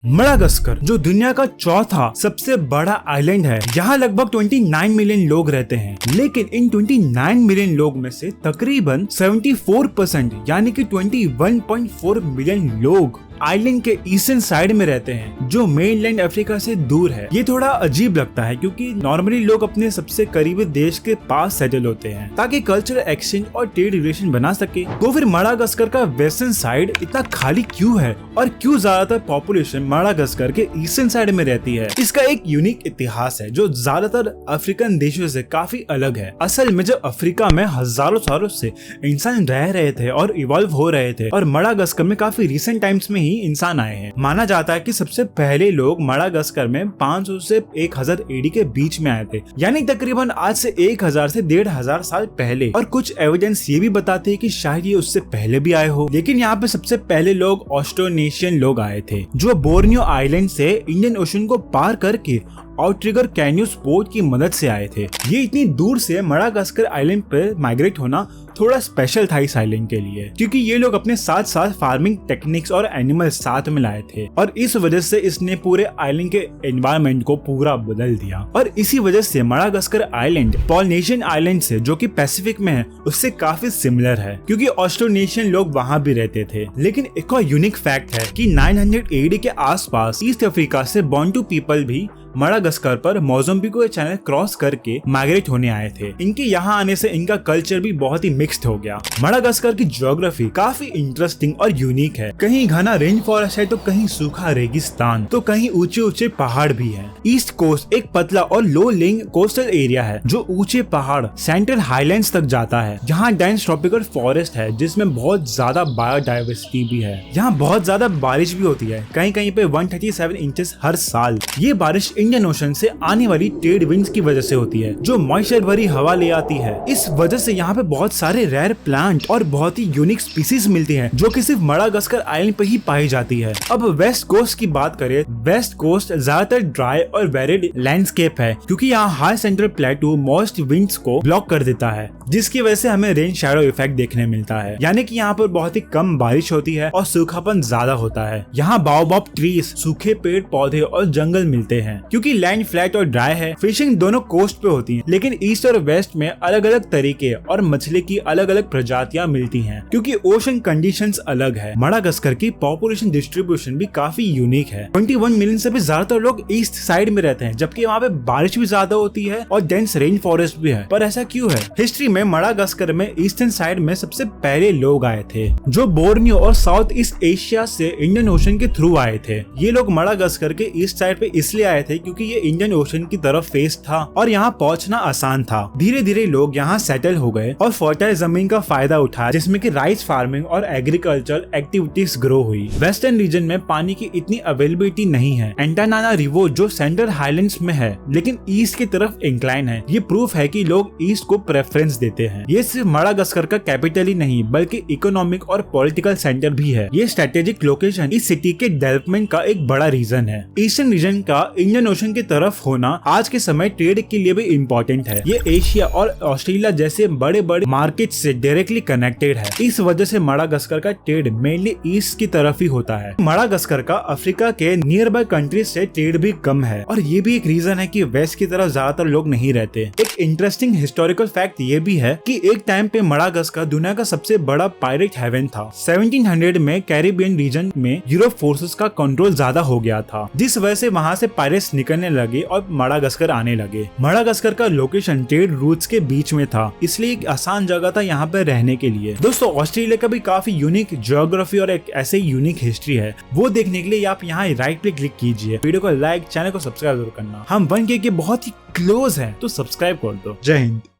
Madagascar जो दुनिया का चौथा सबसे बड़ा आइलैंड है, यहाँ लगभग 29 मिलियन लोग रहते हैं। लेकिन इन 29 मिलियन लोग में से तकरीबन 74% यानी कि 21.4 मिलियन लोग आइलैंड के ईस्टर्न साइड में रहते हैं, जो मेनलैंड अफ्रीका से दूर है। ये थोड़ा अजीब लगता है क्योंकि नॉर्मली लोग अपने सबसे करीबी देश के पास सेटल होते हैं ताकि कल्चरल एक्सचेंज और ट्रेड रिलेशन बना सके। तो फिर मडागास्कर का वेस्टर्न साइड इतना खाली क्यों है और क्यों ज्यादातर पॉपुलेशन मडागास्कर के ईस्टर्न साइड में रहती है? इसका एक यूनिक इतिहास है जो ज्यादातर अफ्रीकन देशों से काफी अलग है। असल में जब अफ्रीका में हजारों सालों से इंसान रह रहे थे और इवॉल्व हो रहे थे, और मडागास्कर में काफी रिसेंट टाइम्स में इंसान आए हैं। माना जाता है कि सबसे पहले लोग मडागास्कर में 500 से 1000 एडी के बीच में आए थे, यानी तकरीबन आज से 1000 से 1500 साल पहले। और कुछ एविडेंस ये भी बताते हैं कि शायद ये उससे पहले भी आए हो। लेकिन यहाँ पे सबसे पहले लोग ऑस्ट्रोनेशियन लोग आए थे, जो बोर्नियो आइलैंड से इंडियन ओशन को पार करके आउटरिगर कैन्यूस पोर्ट की मदद से आए थे। ये इतनी दूर से मडागास्कर आइलैंड पर माइग्रेट होना थोड़ा स्पेशल था इस आइलैंड के लिए, क्योंकि ये लोग अपने साथ साथ फार्मिंग टेक्निक्स और एनिमल्स साथ में लाए थे, और इस वजह से इसने पूरे आइलैंड के एनवायरनमेंट को पूरा बदल दिया। और इसी वजह से मडागास्कर आइलैंड पॉलिनेशियन आइलैंड से, जो कि पैसिफिक में है, उससे काफी सिमिलर है, क्योंकि ऑस्ट्रोनेशियन लोग वहाँ भी रहते थे। लेकिन एक और यूनिक फैक्ट है कि 900 एडी के आसपास ईस्ट अफ्रीका से बॉन्टू पीपल भी मडागास्कर पर मोज़ाम्बिको चैनल क्रॉस करके माइग्रेट होने आए थे। इनके यहाँ आने से इनका कल्चर भी बहुत ही मिक्स्ड हो गया। मडागास्कर की ज्योग्राफी काफी इंटरेस्टिंग और यूनिक है। कहीं घना रेन फॉरेस्ट है तो कहीं सूखा रेगिस्तान, तो कहीं ऊंचे ऊंचे पहाड़ भी है। ईस्ट कोस्ट एक पतला और लो लेइंग कोस्टल एरिया है, जो ऊंचे पहाड़ सेंट्रल हाईलैंड्स तक जाता है। यहाँ डेंस ट्रॉपिकल फॉरेस्ट है, जिसमें बहुत ज्यादा बायोडाइवर्सिटी भी है। यहाँ बहुत ज्यादा बारिश भी होती है, कहीं कहीं पे 137 इंचेस हर साल। ये बारिश इंडियन ओशन से आने वाली ट्रेड विंड्स की वजह से होती है, जो मॉइस्चर भरी हवा ले आती है। इस वजह से यहाँ पे बहुत सारे रेयर प्लांट और बहुत ही यूनिक स्पीसीज मिलती हैं, जो कि सिर्फ मडागास्कर आइलैंड पे ही पाई जाती है। अब वेस्ट कोस्ट की बात करें, वेस्ट कोस्ट ज्यादातर ड्राई और वेरिड लैंडस्केप है, क्योंकि यहाँ हाई सेंट्रल प्लेटू मॉइस्ट विंड्स को ब्लॉक कर देता है, जिसकी वजह से हमें रेन शैडो इफेक्ट देखने मिलता है, यानी कि यहाँ पर बहुत ही कम बारिश होती है और सूखापन ज्यादा होता है। यहाँ बाओबाब ट्रीज, सूखे पेड़ पौधे और जंगल मिलते हैं। क्योंकि लैंड फ्लैट और ड्राई है, फिशिंग दोनों कोस्ट पे होती है, लेकिन ईस्ट और वेस्ट में अलग अलग तरीके और मछली की अलग अलग प्रजातियां मिलती हैं, क्योंकि ओशन कंडीशंस अलग है। मडागास्कर की पॉपुलेशन डिस्ट्रीब्यूशन भी काफी यूनिक है। 21 मिलियन से भी ज्यादातर लोग ईस्ट साइड में रहते हैं, जबकि वहाँ पे बारिश भी ज्यादा होती है और डेंस रेन फॉरेस्ट भी है। पर ऐसा क्यों है? हिस्ट्री में मडागास्कर में ईस्टर्न साइड में सबसे पहले लोग आए थे, जो बोर्नियो और साउथ ईस्ट एशिया से इंडियन ओशन के थ्रू आए थे। ये लोग मडागास्कर के ईस्ट साइड पे इसलिए आए थे क्योंकि ये इंडियन ओशन की तरफ फेस था और यहाँ पहुंचना आसान था। धीरे धीरे लोग यहाँ सेटल हो गए और फर्टाइल जमीन का फायदा उठाया, जिसमें कि राइस फार्मिंग और एग्रीकल्चर एक्टिविटीज ग्रो हुई। वेस्टर्न रीजन में पानी की इतनी अवेलेबिलिटी नहीं है। एंटानाना रिवर जो सेंट्रल हाईलैंड्स में है, लेकिन ईस्ट की तरफ इंक्लाइन है। ये प्रूफ है कि लोग ईस्ट को प्रेफरेंस देते हैं। ये सिर्फ मडागास्कर का कैपिटल ही नहीं, बल्कि इकोनॉमिक और पॉलिटिकल सेंटर भी है। ये स्ट्रेटेजिक लोकेशन इस सिटी के डेवलपमेंट का एक बड़ा रीजन है। ईस्टर्न रीजन का इंडियन ओशन की तरफ होना आज के समय ट्रेड के लिए भी इम्पोर्टेंट है। ये एशिया और ऑस्ट्रेलिया जैसे बड़े बड़े मार्केट से डायरेक्टली कनेक्टेड है। इस वजह से मडागास्कर का ट्रेड मेनली ईस्ट की तरफ ही होता है। मडागास्कर का अफ्रीका के नियर बाय कंट्रीज से ट्रेड भी कम है, और ये भी एक रीजन है कि वेस्ट की तरफ ज्यादातर लोग नहीं रहते। एक इंटरेस्टिंग हिस्टोरिकल फैक्ट ये भी है कि एक टाइम पे मडागास्कर दुनिया का सबसे बड़ा पायरेट हेवन था। 1700 में कैरिबियन रीजन में यूरोप फोर्सेस का कंट्रोल ज्यादा हो गया था, जिस वजह से वहाँ से पायरेट्स निकलने लगे और मडागास्कर आने लगे। मडागास्कर का लोकेशन ट्रेड रूट्स के बीच में था, इसलिए एक आसान जगह था यहाँ पे रहने के लिए। दोस्तों, ऑस्ट्रेलिया का भी काफी यूनिक ज्योग्राफी और एक ऐसे यूनिक हिस्ट्री है। वो देखने के लिए आप यहाँ राइट पे क्लिक कीजिए, वीडियो को लाइक, चैनल को सब्सक्राइब जरूर करना। हम 1K के बहुत ही क्लोज हैं, तो सब्सक्राइब कर दो। जय हिंद।